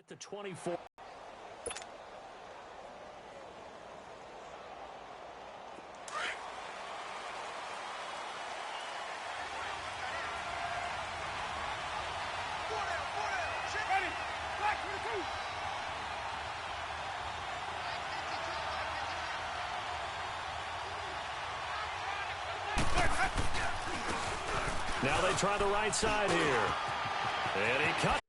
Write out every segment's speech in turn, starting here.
At the 24. Now they try the right side here. And he cuts.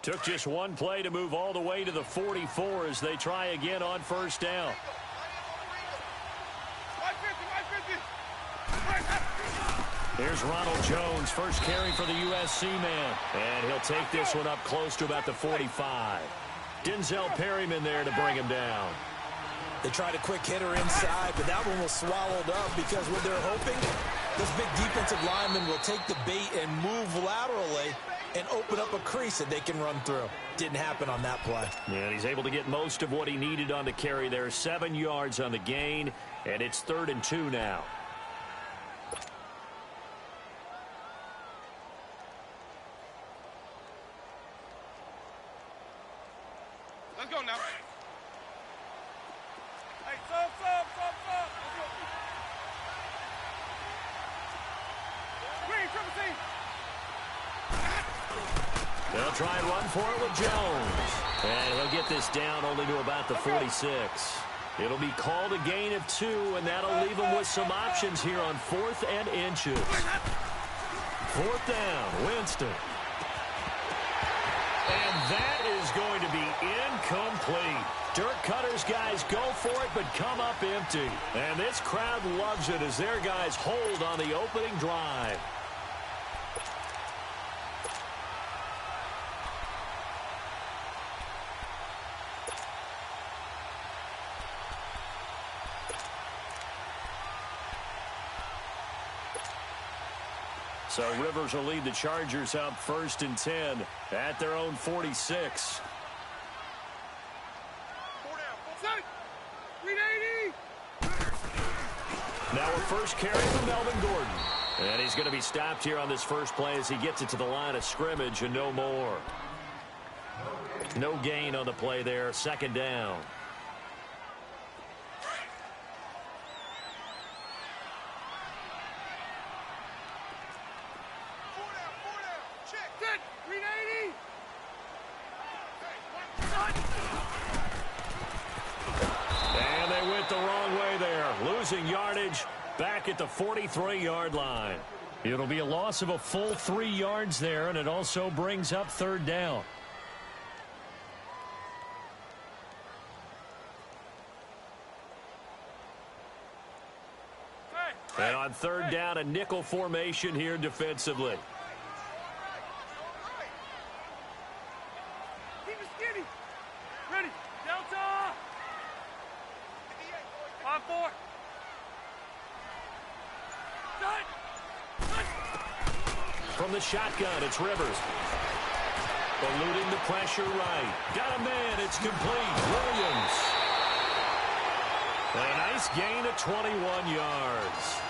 Took just one play to move all the way to the 44 as they try again on first down. Here's Ronald Jones, first carry for the USC man. And he'll take this one up close to about the 45. Denzel Perryman there to bring him down. They tried a quick hitter inside, but that one was swallowed up because what they're hoping, this big defensive lineman will take the bait and move laterally and open up a crease that they can run through. Didn't happen on that play. And he's able to get most of what he needed on the carry there. 7 yards on the gain, and it's 3rd and 2 now. Let's go now. Hey, sub. Green, triple team. They'll try and run for it with Jones. And he'll get this down only to about the 46. It'll be called a gain of 2, and that'll leave them with some options here on 4th and inches. 4th down, Winston. And that is going to be incomplete. Dirk Cutter's guys go for it, but come up empty. And this crowd loves it as their guys hold on the opening drive. So Rivers will lead the Chargers out 1st and 10 at their own 46. Set. 380. Now a first carry from Melvin Gordon. And he's going to be stopped here on this first play as he gets it to the line of scrimmage and no more. No gain on the play there. Second down. Set. 380. And they went the wrong way there. Losing yardage back at the 43-yard line. It'll be a loss of a full 3 yards there, and it also brings up third down. And on third down, a nickel formation here defensively. Keep it skinny. Ready. Delta. On 4. Set. From the shotgun, it's Rivers. Eluding the pressure right. Got a man. It's complete. Williams. And a nice gain of 21 yards.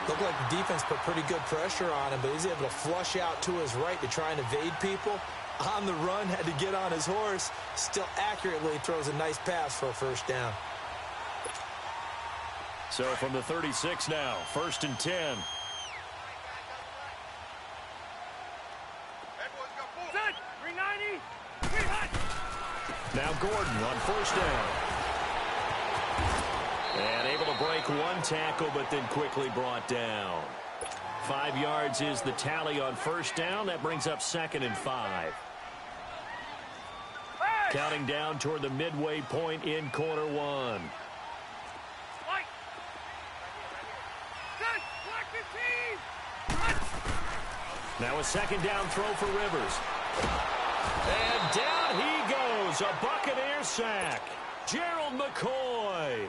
Looked like the defense put pretty good pressure on him, but he's able to flush out to his right to try and evade people. On the run, had to get on his horse. Still accurately throws a nice pass for a first down. So from the 36 now, 1st and 10. Set. 390. 300. Now Gordon on first down. And able to break one tackle, but then quickly brought down. 5 yards is the tally on first down. That brings up 2nd and 5. Hey. Counting down toward the midway point in quarter one. Light. Set. Black 15. Now a second down throw for Rivers. And down he goes. A Buccaneer sack. Gerald McCoy.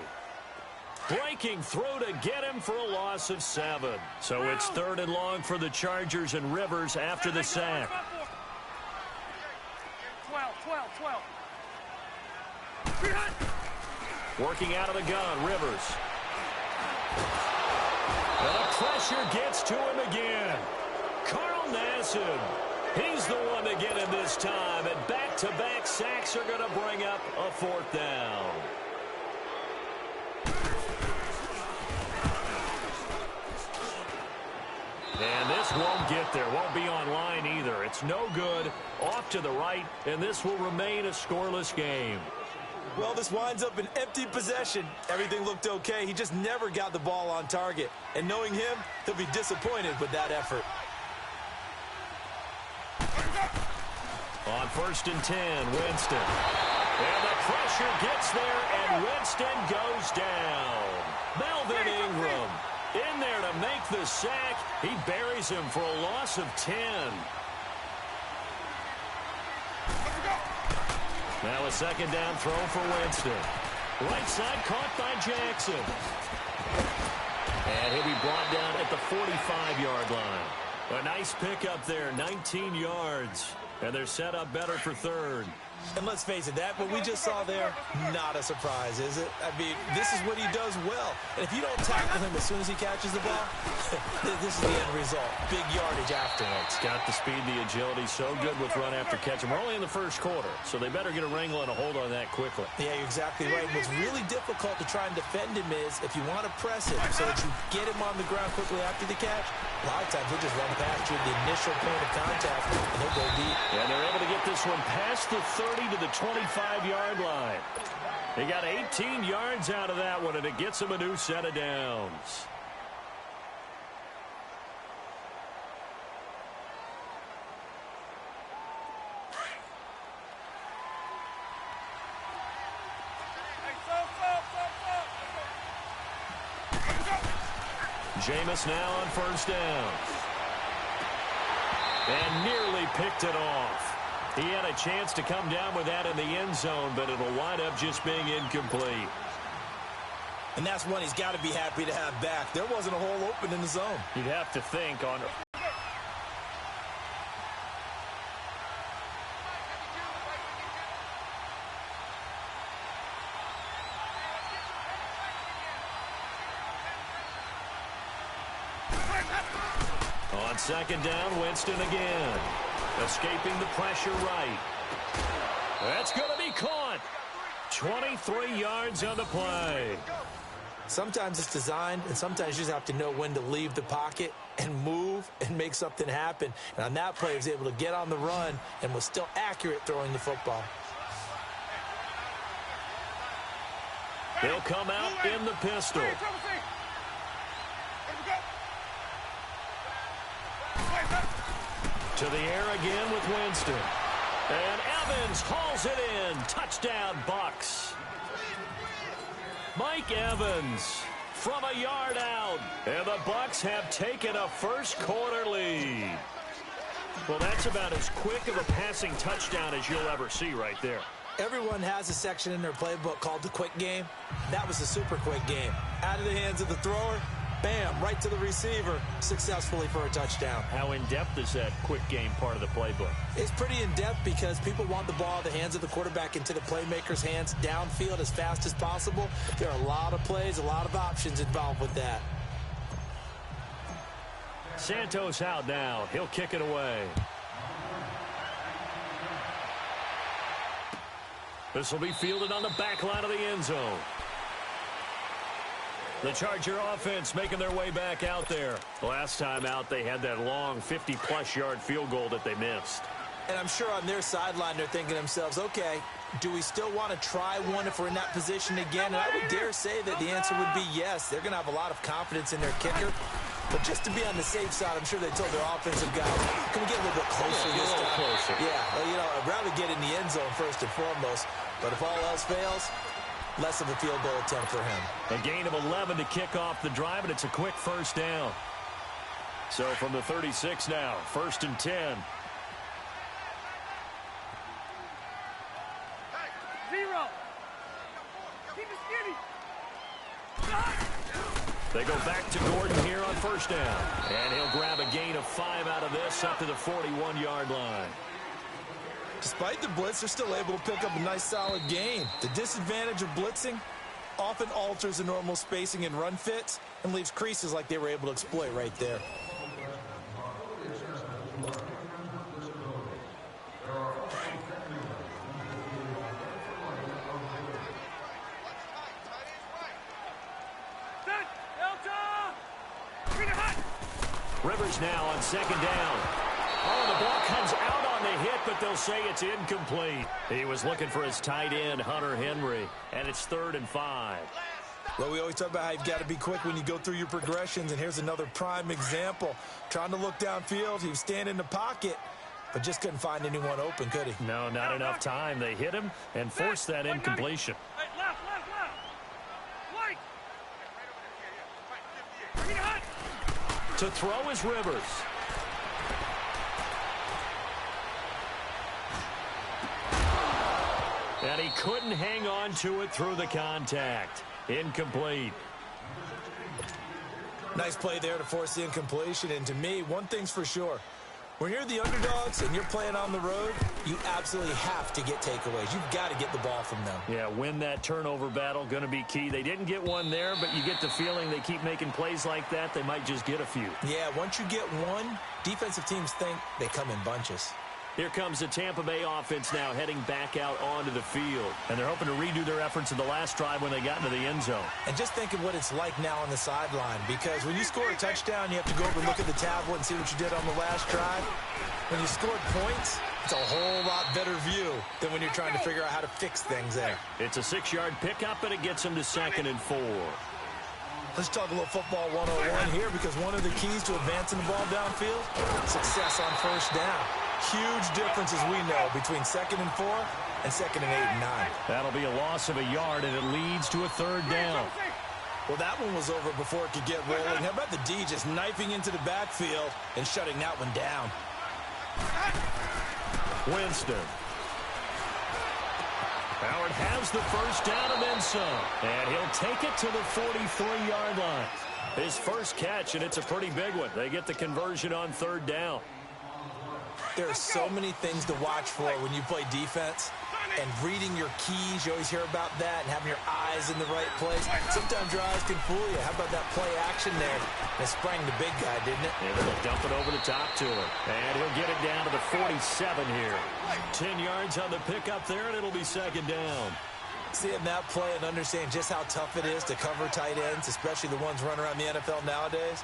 Breaking through to get him for a loss of 7. So it's 3rd and long for the Chargers and Rivers after the sack. 12. Working out of the gun, Rivers. And the pressure gets to him again. Carl Nassib. He's the one to get him this time. And back-to-back sacks are going to bring up a 4th down. And this won't get there. Won't be online either. It's no good. Off to the right, and this will remain a scoreless game. Well, this winds up an empty possession. Everything looked okay. He just never got the ball on target. And knowing him, he'll be disappointed with that effort. On 1st and 10, Winston. And the pressure gets there, and Winston goes down. Melvin Ingram in there to make the sack. He buries him for a loss of 10. Now a second down throw for Winston. Right side caught by Jackson. And he'll be brought down at the 45-yard line. A nice pickup there, 19 yards. And they're set up better for 3rd. And let's face it, that what we just saw there, not a surprise, is it? I mean, this is what he does well. And if you don't tackle him as soon as he catches the ball, this is the end result. Big yardage afterwards. Got the speed, the agility, so good with run after catch. And we're only in the first quarter, so they better get a wrangle and a hold on that quickly. Yeah, you're exactly right. What's really difficult to try and defend him is if you want to press him so that you get him on the ground quickly after the catch, a lot of times he'll just run past you at the initial point of contact, and he'll go deep. And they're able to get this one past the 30 to the 25-yard line. They got 18 yards out of that one, and it gets them a new set of downs. Jameis now on first down. And nearly picked it off. He had a chance to come down with that in the end zone, but it'll wind up just being incomplete. And that's one he's got to be happy to have back. There wasn't a hole open in the zone. You'd have to think on... On second down, Winston again. Escaping the pressure right. That's going to be caught. 23 yards on the play. Sometimes it's designed, and sometimes you just have to know when to leave the pocket and move and make something happen. And on that play, he was able to get on the run and was still accurate throwing the football. They'll come out in the pistol. To the air again with Winston. And Evans hauls it in. Touchdown, Bucks. Mike Evans from a yard out. And the Bucks have taken a first-quarter lead. Well, that's about as quick of a passing touchdown as you'll ever see right there. Everyone has a section in their playbook called the quick game. That was a super quick game. Out of the hands of the thrower, bam, right to the receiver, successfully for a touchdown. How in-depth is that quick game part of the playbook? It's pretty in-depth because people want the ball out of the hands of the quarterback into the playmaker's hands downfield as fast as possible. There are a lot of plays, a lot of options involved with that. Santos out now. He'll kick it away. This will be fielded on the back line of the end zone. The Charger offense making their way back out there. Last time out, they had that long 50-plus yard field goal that they missed. And I'm sure on their sideline, they're thinking to themselves, okay, do we still want to try one if we're in that position again? And I would dare say that the answer would be yes. They're going to have a lot of confidence in their kicker. But just to be on the safe side, I'm sure they told their offensive guys, can we get a little bit closer this time? Closer. Yeah, well, you know, I'd rather get in the end zone first and foremost. But if all else fails, less of a field goal attempt for him. A gain of 11 to kick off the drive, and it's a quick first down. So from the 36 now, 1st and 10. Zero. Keep it skinny. They go back to Gordon here on first down. And he'll grab a gain of 5 out of this up to the 41-yard line. Despite the blitz, they're still able to pick up a nice solid gain. The disadvantage of blitzing often alters the normal spacing and run fits and leaves creases like they were able to exploit right there. Rivers now on second down. Oh, the ball comes out on the hit, but they'll say it's incomplete. He was looking for his tight end, Hunter Henry, and it's 3rd and 5. Well, we always talk about how you've got to be quick when you go through your progressions, and here's another prime example. Trying to look downfield, he was standing in the pocket, but just couldn't find anyone open, could he? No, not enough time. They hit him and forced that incompletion. Hey, left. White. To throw is Rivers. And he couldn't hang on to it through the contact. Incomplete. Nice play there to force the incompletion. And to me, one thing's for sure. When you're the underdogs and you're playing on the road, you absolutely have to get takeaways. You've got to get the ball from them. Yeah, win that turnover battle, going to be key. They didn't get one there, but you get the feeling they keep making plays like that, they might just get a few. Yeah, once you get one, defensive teams think they come in bunches. Here comes the Tampa Bay offense now heading back out onto the field. And they're hoping to redo their efforts in the last drive when they got into the end zone. And just think of what it's like now on the sideline, because when you score a touchdown, you have to go over and look at the tablet and see what you did on the last drive. When you scored points, it's a whole lot better view than when you're trying to figure out how to fix things there. It's a 6-yard pickup, and it gets them to 2nd and 4. Let's talk a little football 101 here, because one of the keys to advancing the ball downfield, success on first down. Huge difference, as we know, between 2nd and 4 and 2nd and 8 and 9. That'll be a loss of a yard, and it leads to a 3rd down. Well, that one was over before it could get rolling. How about the D just knifing into the backfield and shutting that one down? Winston. Howard has the first down and then some. And he'll take it to the 43-yard line. His first catch, and it's a pretty big one. They get the conversion on 3rd down. There are so many things to watch for when you play defense. and reading your keys. You always hear about that, and having your eyes in the right place. Sometimes your eyes can fool you. How about that play action there? It sprang the big guy, didn't it? And they'll dump it over the top to him. And he'll get it down to the 47 here. 10 yards on the pickup there, and it'll be second down. Seeing that play and understand just how tough it is to cover tight ends, especially the ones running around the NFL nowadays,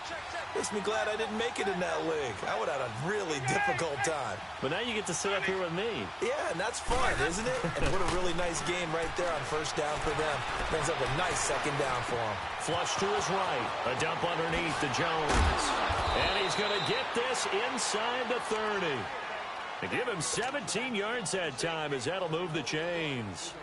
makes me glad I didn't make it in that league. I would have had a really difficult time. But now you get to sit up here with me. Yeah, and that's fun, isn't it? And what a really nice game right there on first down for them. Brings up a nice second down for them. Flush to his right. A dump underneath to Jones. And he's going to get this inside the 30. To give him 17 yards that time, as that'll move the chains.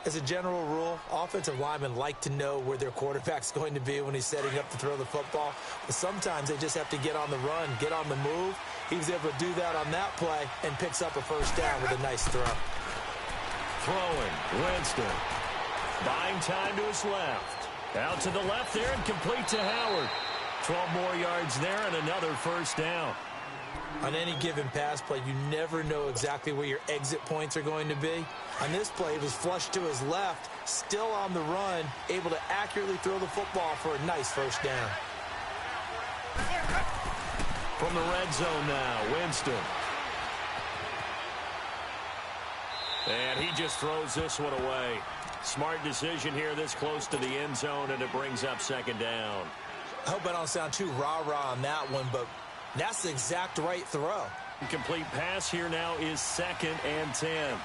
As a general rule, offensive linemen like to know where their quarterback's going to be when he's setting up to throw the football. But sometimes they just have to get on the run, get on the move. He was able to do that on that play and picks up a first down with a nice throw. Throwing, Winston. Buying time to his left. Out to the left there and complete to Howard. 12 more yards there and another first down. On any given pass play, you never know exactly where your exit points are going to be. On this play, it was flushed to his left, still on the run, able to accurately throw the football for a nice first down. From the red zone now, Winston. And he just throws this one away. Smart decision here this close to the end zone, and it brings up second down. I hope I don't sound too rah-rah on that one, but that's the exact right throw. Complete pass here now is 2nd and 10.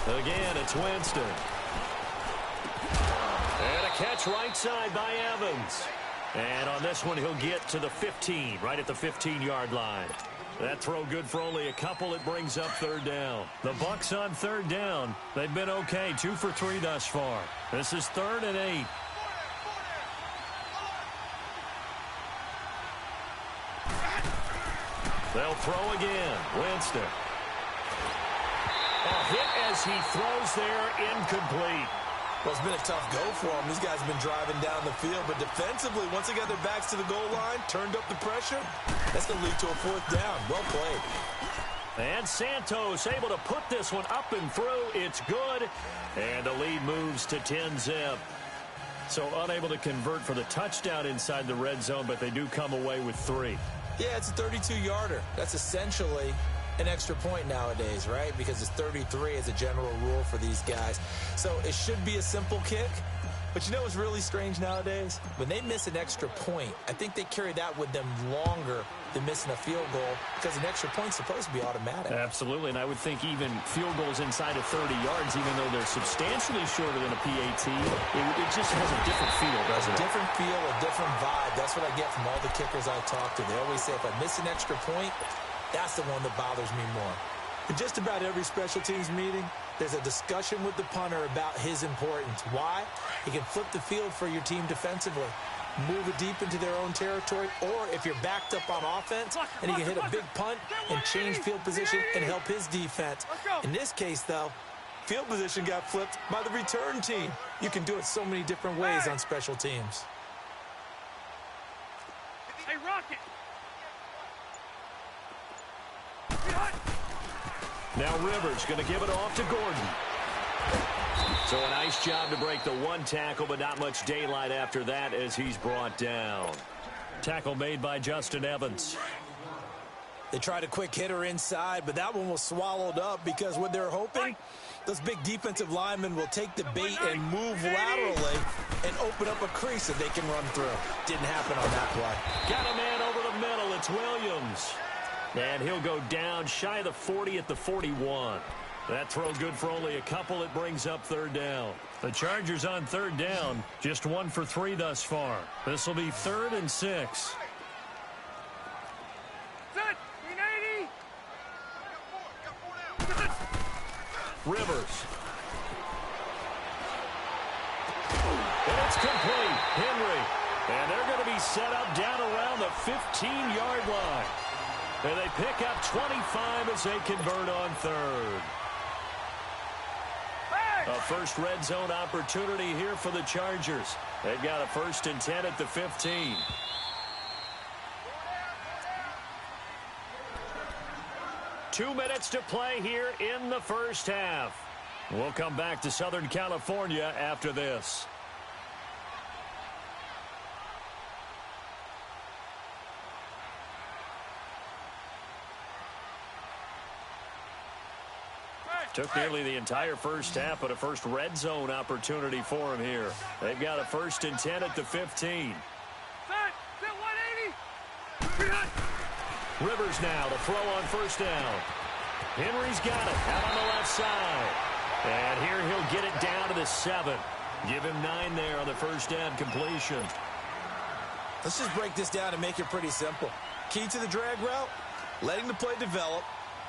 Again, it's Winston. And a catch right side by Evans. And on this one, he'll get to the 15, right at the 15-yard line. That throw good for only a couple. It brings up third down. The Bucs on third down. They've been okay, 2 for 3 thus far. This is 3rd and 8. They'll throw again. Winston. A hit as he throws there, incomplete. Well, it's been a tough go for them. These guys have been driving down the field, but defensively, once they got their backs to the goal line, turned up the pressure, that's going to lead to a 4th down. Well played. And Santos able to put this one up and through. It's good. And the lead moves to 10-zip. So unable to convert for the touchdown inside the red zone, but they do come away with 3. Yeah, it's a 32-yarder. That's essentially an extra point nowadays, right? Because it's 33 as a general rule for these guys. So it should be a simple kick. But you know what's really strange nowadays? When they miss an extra point, I think they carry that with them longer than missing a field goal because an extra point's supposed to be automatic. Absolutely, and I would think even field goals inside of 30 yards, even though they're substantially shorter than a PAT, it just has a different feel, doesn't it? A different feel, a different vibe. That's what I get from all the kickers I talk to. They always say if I miss an extra point, that's the one that bothers me more. In just about every special teams meeting, there's a discussion with the punter about his importance. Why? He can flip the field for your team defensively, move it deep into their own territory, or if you're backed up on offense, and he can hit a big punt and change field position and help his defense. In this case, though, field position got flipped by the return team. You can do it so many different ways on special teams. Hey, Rocket! Now Rivers going to give it off to Gordon. So a nice job to break the one tackle, but not much daylight after that as he's brought down. Tackle made by Justin Evans. They tried a quick hitter inside, but that one was swallowed up because what they're hoping, those big defensive linemen will take the bait and move laterally and open up a crease that they can run through. Didn't happen on that play. Got a man over the middle. It's Williams. And he'll go down shy of the 40 at the 41. That throw good for only a couple. It brings up third down. The Chargers on third down, just 1 for 3 thus far. This will be 3rd and 6. Set! 380! Rivers. And it's complete. Henry. And they're going to be set up down around the 15-yard line. And they pick up 25 as they convert on third. A first red zone opportunity here for the Chargers. They've got a 1st and 10 at the 15. 2 minutes to play here in the first half. We'll come back to Southern California after this. Took nearly the entire first half, but a first red zone opportunity for him here. They've got a 1st and 10 at the 15. Rivers now to throw on first down. Henry's got it out on the left side. And here he'll get it down to the 7. Give him 9 there on the first down completion. Let's just break this down and make it pretty simple. Key to the drag route, letting the play develop,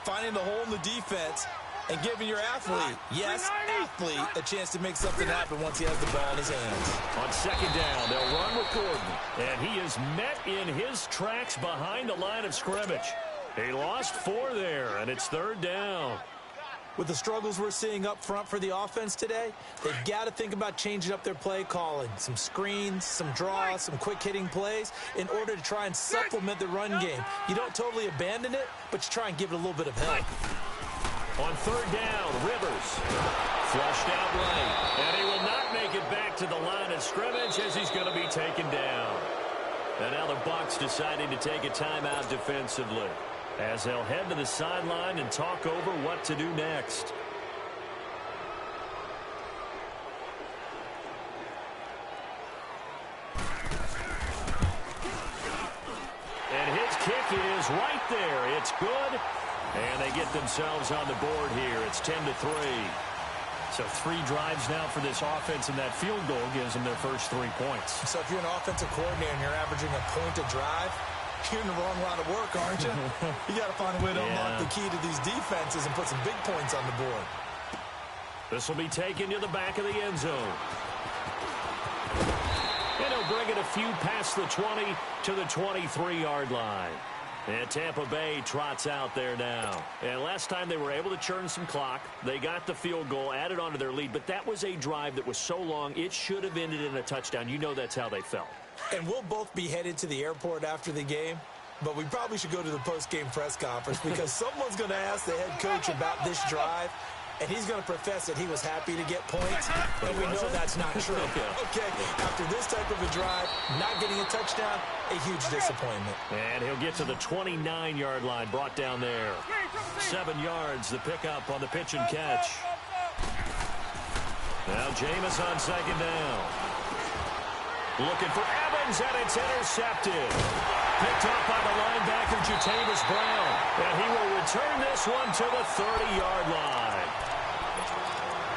finding the hole in the defense, and giving your athlete, yes, athlete, a chance to make something happen once he has the ball in his hands. On second down, they'll run with Gordon. And he is met in his tracks behind the line of scrimmage. He lost 4 there, and it's 3rd down. With the struggles we're seeing up front for the offense today, they've got to think about changing up their play calling. Some screens, some draws, some quick-hitting plays in order to try and supplement the run game. You don't totally abandon it, but you try and give it a little bit of help. On 3rd down, Rivers flushed out right, and he will not make it back to the line of scrimmage as he's going to be taken down. And now the Bucs deciding to take a timeout defensively as they'll head to the sideline and talk over what to do next. And his kick is right there. It's good. And they get themselves on the board here. It's 10-3. So 3 drives now for this offense, and that field goal gives them their first 3 points. So if you're an offensive coordinator and you're averaging a point a drive, you're in the wrong line of work, aren't you? You got to find a way to unlock the key to these defenses and put some big points on the board. This will be taken to the back of the end zone. And he'll bring it a few past the 20 to the 23-yard line. And Tampa Bay trots out there now. And last time they were able to churn some clock. They got the field goal, added on to their lead. But that was a drive that was so long, it should have ended in a touchdown. You know that's how they felt. And we'll both be headed to the airport after the game. But we probably should go to the post-game press conference because someone's going to ask the head coach about this drive. And he's going to profess that he was happy to get points, and we know that's not true. Okay, after this type of a drive, not getting a touchdown, a huge disappointment. And he'll get to the 29-yard line, brought down there. 7 yards, the pickup on the pitch and catch. Now Jameis on second down. Looking for Evans, and it's intercepted. Picked up by the linebacker, Jatavis Brown. And he will return this one to the 30-yard line.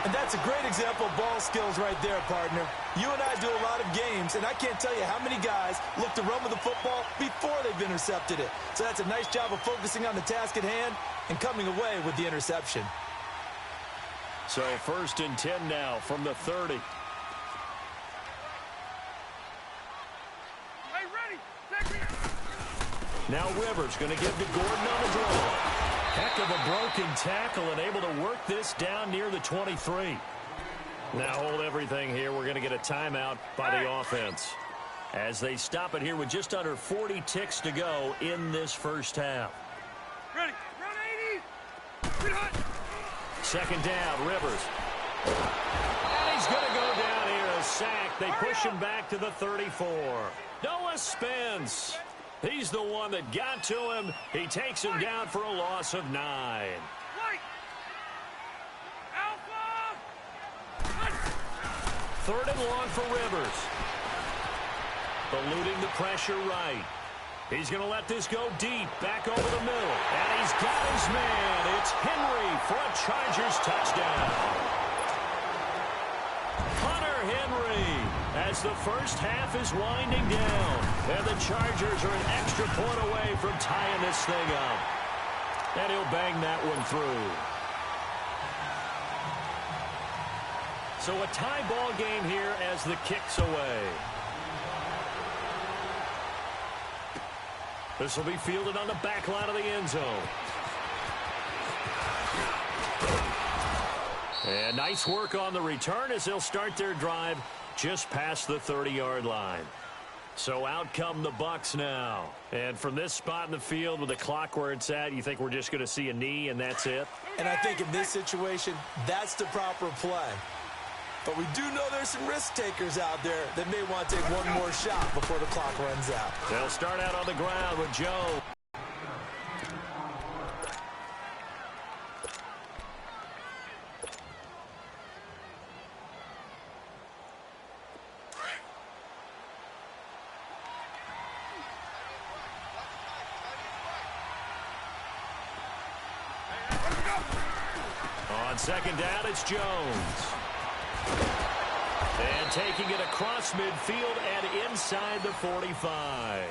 And that's a great example of ball skills right there, partner. You and I do a lot of games, and I can't tell you how many guys look to run with the football before they've intercepted it. So that's a nice job of focusing on the task at hand and coming away with the interception. So 1st and 10 now from the 30. Hey, ready. Take me. Now Rivers going to give to Gordon on the draw. Heck of a broken tackle and able to work this down near the 23. Now hold everything here. We're going to get a timeout by the offense as they stop it here with just under 40 ticks to go in this first half. Ready. Run 80. Second down, Rivers. And he's going to go down here, a sack. They push him back to the 34. Noah Spence. He's the one that got to him. He takes him down for a loss of 9. White. Alpha. 3rd and long for Rivers. Eluding the pressure right. He's going to let this go deep, back over the middle. And he's got his man. It's Henry for a Chargers touchdown. Hunter Henry as the first half is winding down. And the Chargers are an extra point away from tying this thing up. And he'll bang that one through. So a tie ball game here as the kick's away. This will be fielded on the back line of the end zone. And nice work on the return as they'll start their drive just past the 30-yard line. So out come the Bucks now. And from this spot in the field with the clock where it's at, you think we're just going to see a knee and that's it? And I think in this situation, that's the proper play. But we do know there's some risk takers out there that may want to take one more shot before the clock runs out. They'll start out on the ground with Joe. On second down, it's Jones. And taking it across midfield and inside the 45.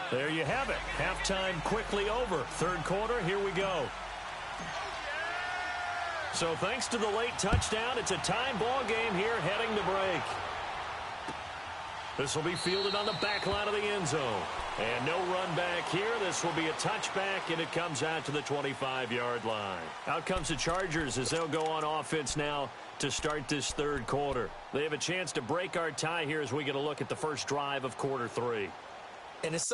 There you have it. Halftime quickly over. Third quarter, here we go. So thanks to the late touchdown, it's a time ball game here heading to break. This will be fielded on the back line of the end zone. And no run back here. This will be a touchback, and it comes out to the 25-yard line. Out comes the Chargers as they'll go on offense now to start this third quarter. They have a chance to break our tie here as we get a look at the first drive of quarter three. And it's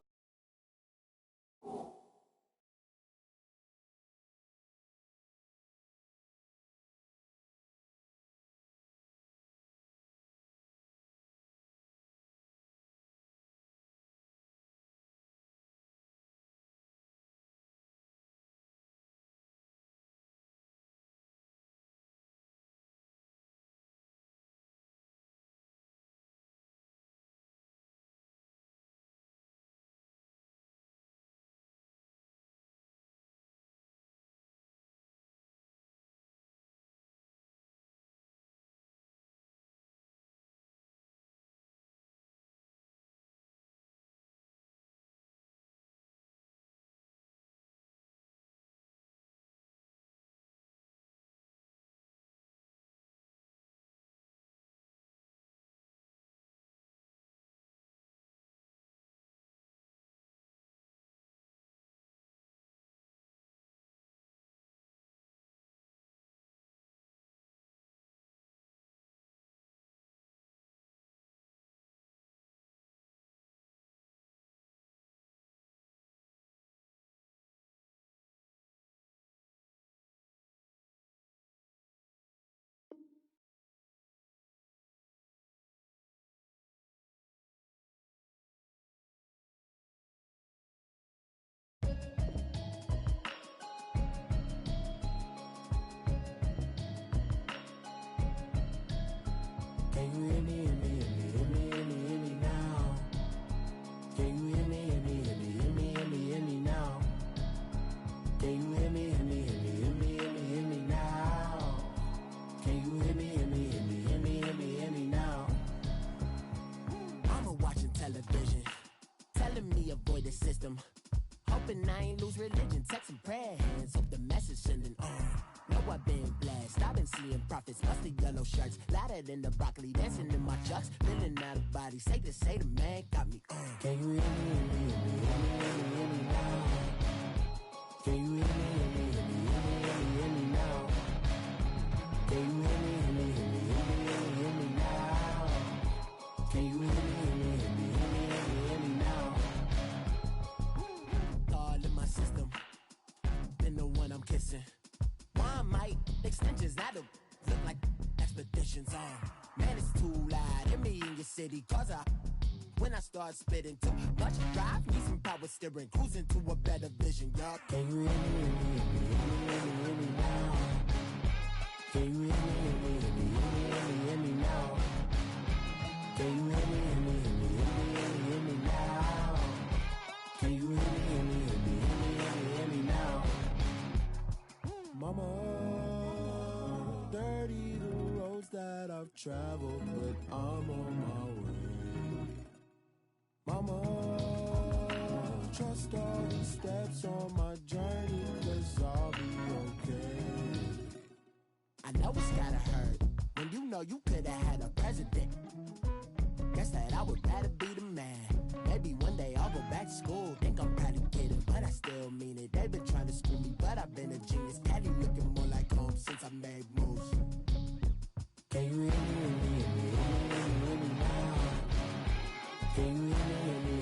Can you hear me, hear me, hear me, hear me, hear me, hear me now? Can you hear me, hear me, hear me, hear me, hear me, hear me now? Can you hear me, hear me, hear me, hear me, hear me, hear me now? Can you hear me, hear me, hear me, hear me, hear me, hear me now? Mama watching television, telling me avoid the system. Hoping I ain't lose religion, texting prayer hands, hope the message sending on. Know I've been blessed, I've been seeing prophets, mustard yellow shirts, louder than the broccoli, dancing in my chucks, feeling out of body, say the man got me on. Can you hear me, hear me, hear me, hear me, hear me, hear me now? Can you hear me, hear me, hear me, hear me, hear me, hear me now? Can you hear me, hear me, hear me, hear me, hear me, hear me now? Can you hear me, hear me, hear me, hear me, hear me, hear me now? All in my system, been the one I'm kissing. One might extensions that'll look like expeditions on. Man, it's too loud. Hear me in your city, cause when I start spitting too much drive, need some power steering, cruising to a better vision, y'all. Can you hear me, hear me, hear me, hear me now? Can you hear me, hear me, hear me, hear me, hear me now? Can you hear me, hear me, hear me, hear me, hear me now? Can you hear me, hear me, hear me, hear me, hear me now? Mama, dirty the roads that I've traveled, but I'm on my way. Mama, trust all the steps on my journey, 'cause I'll be okay. I know it's gotta hurt when you know you could've had a president. Guess that I would rather be the man. Maybe one day I'll go back to school. Think I'm probably kidding, but I still mean it. They've been trying to screw me, but I've been a genius. Caddy looking more like home since I made moves. Can you hear me, hear me, hear me, hear me, hear me now? Can you hear me, hear me,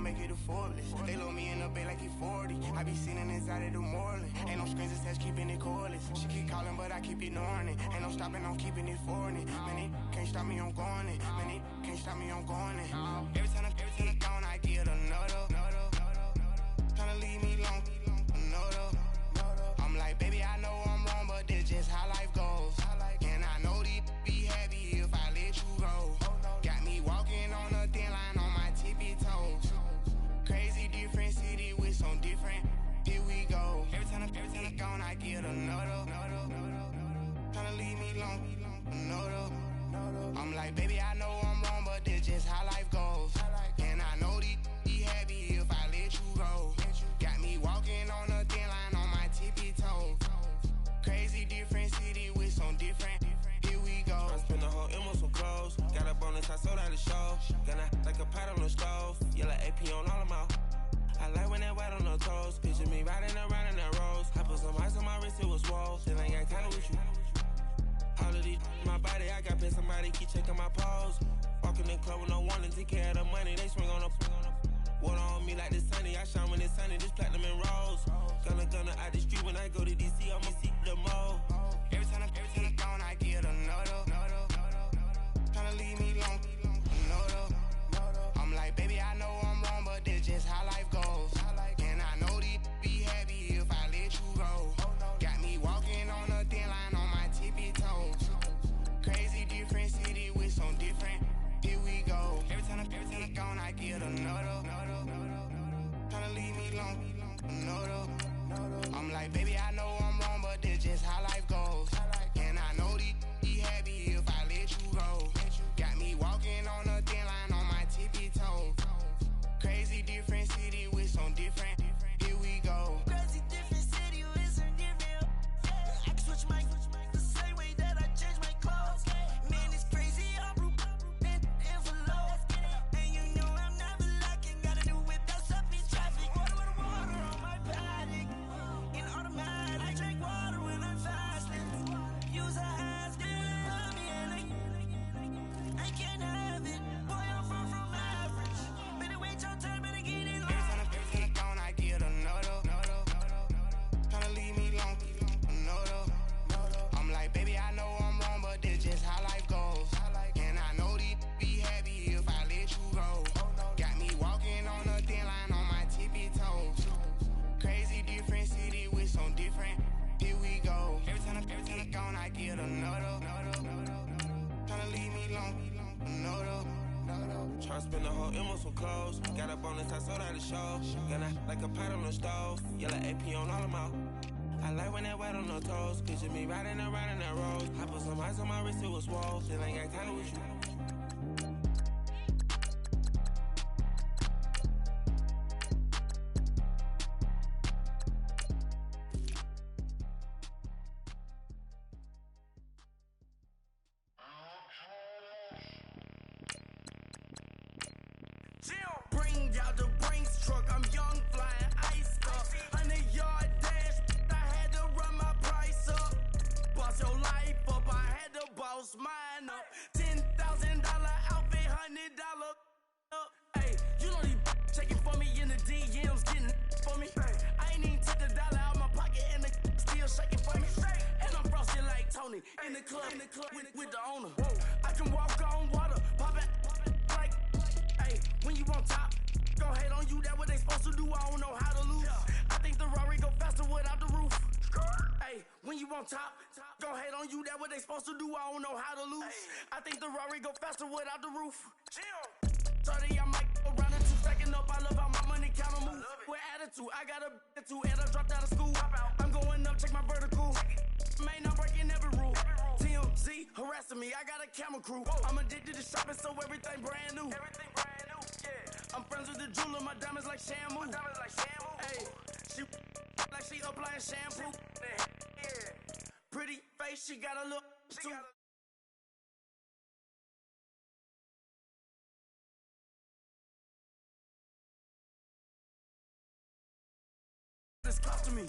make it affordless. They load me in the bay like he 40. I be sitting inside of the Moreland. Ain't no screens attached, keeping it cordless. She keep calling, but I keep ignoring it. Ain't no stopping, I'm keeping it for it. Man, it can't stop me, I'm going it. Man, it can't stop me, I'm going it. Every time I'm gone, I get another. Tryna leave me long, another. I'm like, baby, I know I'm wrong, but this just how life goes. And I know these be happy if I let you go. Got me walking on a thin line on my tippy toes. Crazy different city with some different. Here we go. Every time I'm gone, I get another. Tryna leave me long, another. I'm like, baby, I know I'm wrong, but this just how life goes. And I know these be happy if I let you go. Got me walking on a thin line on my tippy toes. Crazy different city with some different. Here we go. I spent the whole M on some clothes. Got up on this, I sold out the show. Gonna like a pot on the stove. Yellow AP on all of my. I like when that white on the toes. Picture me riding around in that rose. I put some ice on my wrist, it was swole. Then I got kinda with you. All of these my body, I got paid somebody keep checking my pose. Walking in the club with no warning, take care of the money. They swing on the water on me like the sunny. I shine when it's sunny, this platinum and rose. Gonna out the street when I go to DC, I'ma see the mall. Every time I'm gone, I get another. Tryna leave me long, another. I'm like, baby, I know I'm wrong, but this just how life goes. And I know these be happy if I let you go. Got me walking on a thin line on my tippy toes. Crazy different city with some different. Here we go. Every time I'm gone, I get another. Tryna leave me long, another. I'm like, baby, I know I'm wrong, but this just how life goes. And I know these be happy if I let you go. Got me walking on a thin line on my tippy toes. Crazy different city with some different. Here we go. Crazy different city with some different. I can switch my the same way that I change my clothes. Man, it's crazy. I'm envelope. And you know I'm never lacking. Gotta do it, that's up in traffic. Water on my paddock. In automatic. I drink water when I'm fasting. Use a ass, I can't have it. Boy, I'm far from average. Better wait your turn, better get in line. Every time I'm gone, I get another. Tryna leave me long, another. I'm like, baby, I know I'm wrong, but this just how life goes. And I know these be happy if I let you go. Got me walking on a thin line on my tippy toes. Crazy different city with some different. Here we go. Every time I'm gone, I get another. Tryna leave me long, another. Tryna spend the whole M on some clothes. Got up on this, I sold out the show. Gonna like a pot on the stove. Yellow AP on all of my. I like when that white on the toes. Picture me riding around in that rose. I put some ice on my wrist, it was swole. Then I got kinda with you. Bring out the Brinks truck, I'm young, flying iced up. 100-yard dash, I had to run my price up. Boss your life up, I had to boss mine up. $10,000 outfit, $100 up. Hey, you know these checking for me in the DMs, getting for me. I ain't even took the dollar out my pocket and the still shaking for me. And I'm frosted like Tony in the club with the owner. I can walk on water, pop it like. Hey, when you on top, go hate on you, that what they supposed to do, I don't know how to lose. I think the Rari go faster without the roof. Hey, when you on top, go hate on you, that what they supposed to do, I don't know how to lose. I think the Rari go faster without the roof. 30, I might go round and two, stacking up, I love how my money count on move. With attitude, I got a attitude, and I dropped out of school. I'm going up, check my vertical. Man, I'm breaking every rule. TMZ harassing me, I got a camera crew. I'm addicted to shopping, so everything brand new. I'm friends with the jeweler, my diamonds like Shamu. Hey, she like she applying shampoo. Pretty face, she got a look too. This cost to me.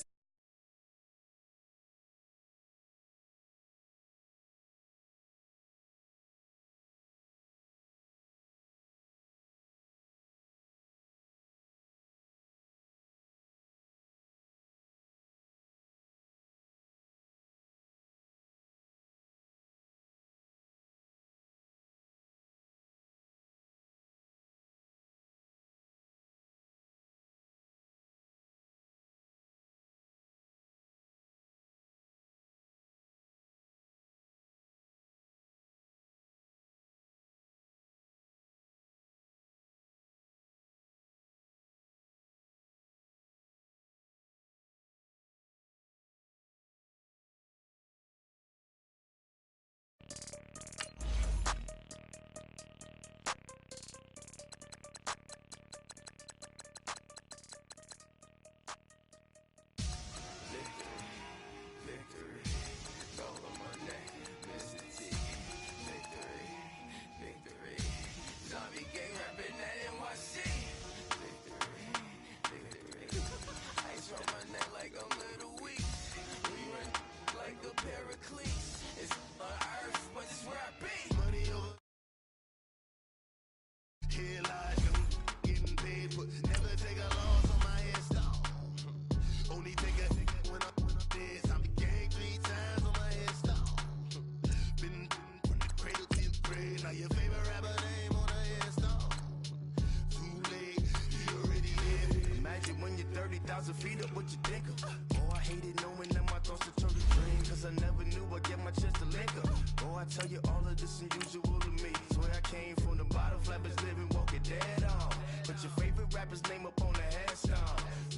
bars and feed up what you think of. Oh, I hated knowing that my thoughts would turn to dream, cause I never knew I'd get my chest to link up. Oh, I tell you all of this unusual to me. Swear I came from the bottom, flappers living, walking dead on. Put your favorite rapper's name up on the headstone.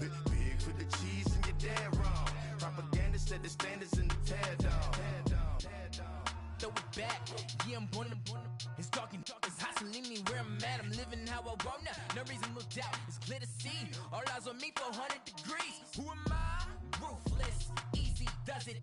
Big for the cheese and you're dead wrong. Propaganda set the standards in the tear down. Throw it back, yeah, I'm born to. It's dark, it's hot, so leave me where I'm at. I'm living how I want now, no reason to doubt. It's clear to see, all eyes on me, 400 degrees. Who am I? Ruthless, easy, does it.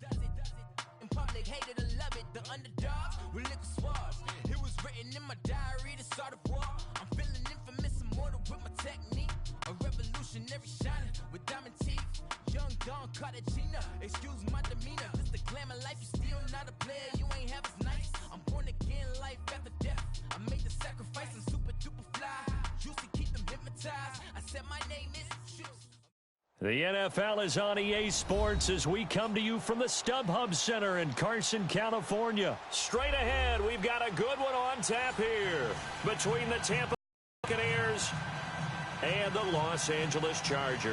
In public, hated or love it. The underdogs with liquor swabs. It was written in my diary to start a war. I'm feeling infamous, immortal with my technique. A revolutionary shining with diamond teeth. Young Don Cartagena, excuse my demeanor. This the glamour life, you still not a player. You ain't half as nice. I'm born again, life after death. I made the sacrifice, I'm super duper fly. Used to keep them hypnotized. I said my name is Juice. The NFL is on EA Sports as we come to you from the StubHub Center in Carson, California. Straight ahead, we've got a good one on tap here between the Tampa Buccaneers and the Los Angeles Chargers.